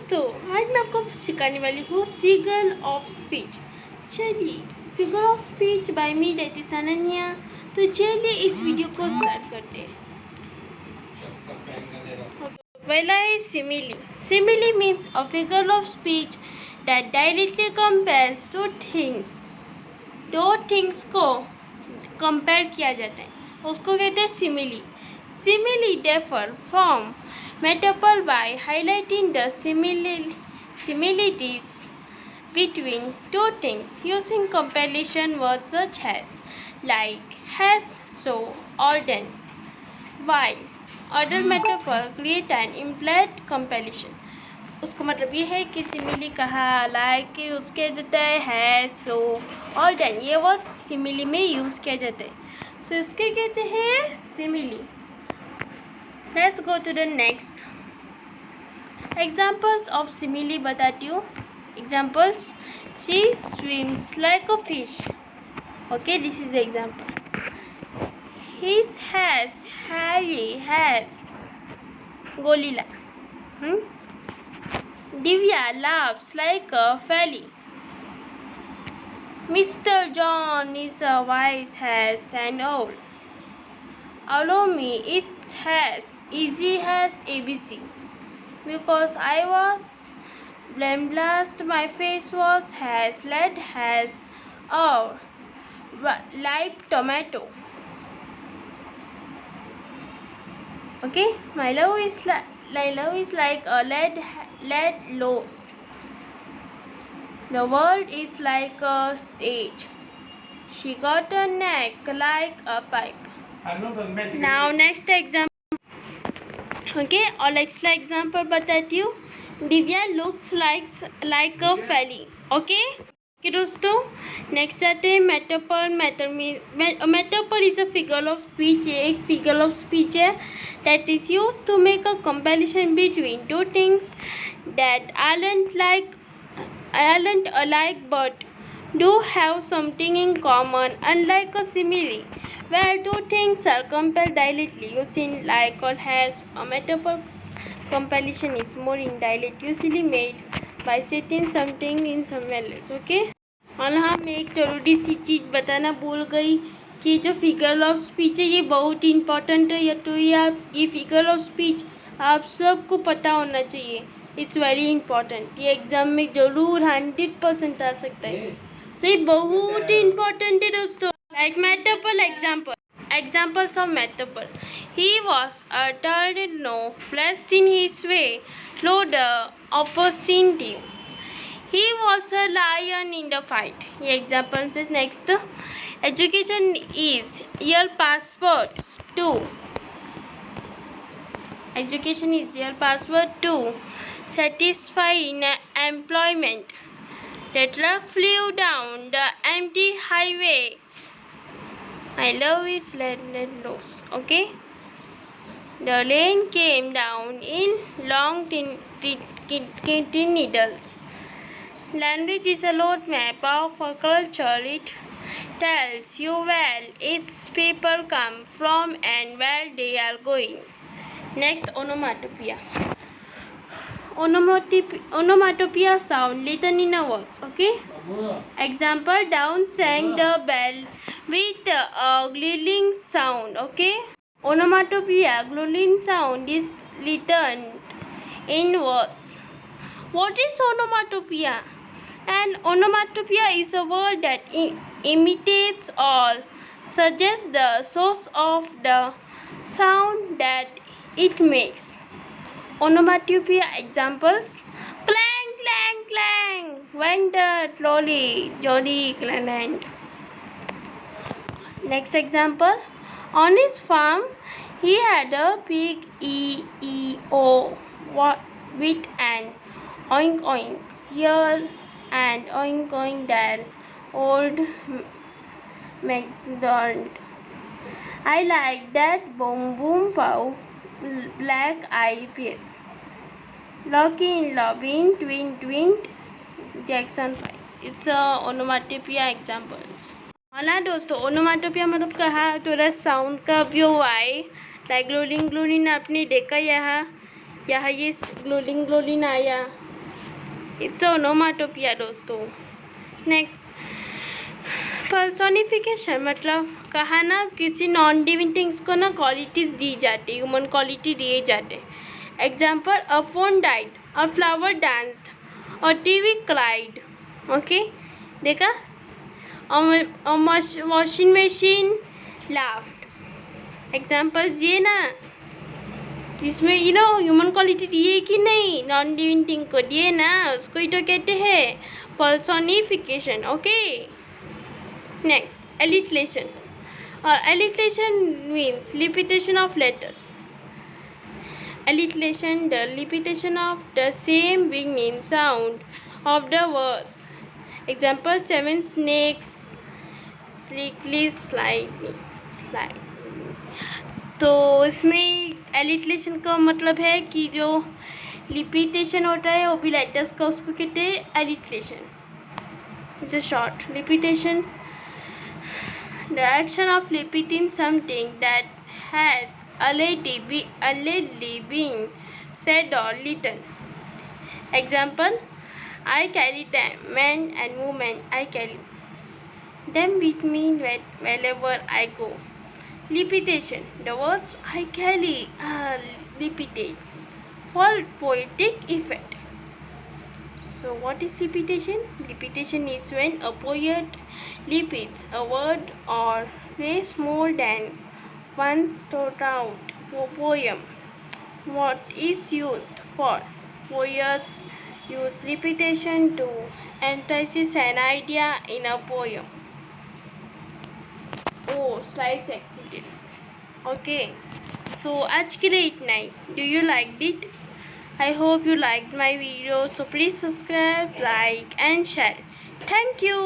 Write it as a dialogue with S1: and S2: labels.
S1: दोस्तों, आज मैं आपको सिखाने वाली हूँ फिगर ऑफ स्पीच। चलिए, figure of speech bye me that is Ananya. तो चलिए इस वीडियो को स्टार्ट करते हैं। पहला है simile. Simile means a figure of speech that directly compares two things. दो थिंग्स को कंपेयर किया जाता है, उसको कहते हैं simile. Simile differ from metaphor by highlighting the similarities between two things using comparison words such as like, has, so, or then. While other metaphor create an implied comparison. उसका मतलब ये है कि सिमिली कहा लाइक कि उसके जाता है सो और देन, ये वर्ड सिमिली में यूज़ किया जाता है। सो इसके कहते हैं simile. Let's go to the next. Examples of simile बताती हूँ. Examples: she swims like a fish. Okay, this is the example. His has, Harry has. Golila. Divya laughs like a fairy. Mr. John is a wise as an owl. Allow me, it has easy has ABC. Because I was blessed, my face was has lead has a ripe tomato. Okay, my love is like a lead loss. The world is like a stage. She got a neck like a pipe. Now next example. Okay, और next example बताती हूँ. Divya looks like a fairy. Okay दोस्तों, next आते हैं metaphor. Metaphor is a figure of speech. एक figure of speech है that is use to make a comparison between two things that aren't alike but do have something in common, unlike a simile where two things are compared directly using like or has. A metaphor comparison is more indirect, usually made by setting something in somewhere else. Okay, और हाँ, मैं एक ज़रूरी सी चीज़ बताना भूल गई कि जो फिगर ऑफ स्पीच है ये बहुत इंपॉर्टेंट है. या तो ये फिगर ऑफ स्पीच आप सबको पता होना चाहिए. It's very important. ये एग्ज़ाम में ज़रूर 100% आ सकता है. सो ये बहुत इंपॉर्टेंट है दोस्तों. Like metaphor examples of metaphor. He was a tornado blessed in his way through the opposing team. He was a lion in the fight. ये examples is next. Education is your passport to. Education is your passport to satisfy employment. The truck flew down the empty highway. My love is let loose. Okay. The rain came down in long thin needles. Language is a roadmap of a culture. It tells you where its people come from and where they are going. Next, onomatopoeia. Onomatopoeia sound written in a words. Okay. Example: down sang the bell with a gliding sound. Okay. Onomatopoeia gliding sound is written in words. What is onomatopoeia? An onomatopoeia is a word that imitates or suggests the source of the sound that it makes. Onomatopoeia examples: clang clang clang when the trolley jolly land. Next example: on his farm he had a pig E-E-O with an oink oink here and oink oink there. Old MacDonald. I like that boom boom pow black eye peas. Lucky in loving twin Jackson 5. It's a onomatopoeia examples. हाँ दोस्तों, ओनोमाटोपिया मतलब कहा थोड़ा sound का view आए. Like ग्लोलिंग आपने देखा. यहाँ ये ग्लोलिंग आया. इट्स ओनोमाटोपिया दोस्तों। नेक्स्ट, पर्सोनिफिकेशन मतलब कहा ना किसी नॉन लिविंग थिंग्स को ना क्वालिटीज दी जाती, ह्यूमन क्वालिटी दिए जाते। एग्जाम्पल, अ फोन डाइड, अ फ्लावर डांस्ड, और टीवी क्राइड। ओके, देखा, वॉशिंग मशीन लाफ्ड। एग्जाम्पल्स ये ना, इसमें ह्यूमन क्वालिटी दिए कि नहीं, नॉन लिविंग थिंग को दिए ना, उसको ही तो कहते हैं personification. Okay, next, alliteration. Alliteration means repetition of letters. Alliteration, the repetition of the same beginning sound of the words. Example, 7 snakes slickly slide. तो इसमें alliteration का मतलब है कि जो रिपीटेशन होता है वो भी लेटर्स का, उसको कहते हैं alliteration. It's a short repetition. The action of repeating something that has already been said or written. Example, I carry them, men and women, I carry them with me wherever I go. Repetition. The words I carry are repeated for poetic effect. So what is repetition? Repetition is when a poet repeats a word or phrase more than once throughout a poem. What is used for? Poets use repetition to emphasize an idea in a poem. Oh, slides exceeded. Okay, so आज के लिए इतना ही. Do you liked it? I hope you liked my video, so please subscribe, like and share. Thank you.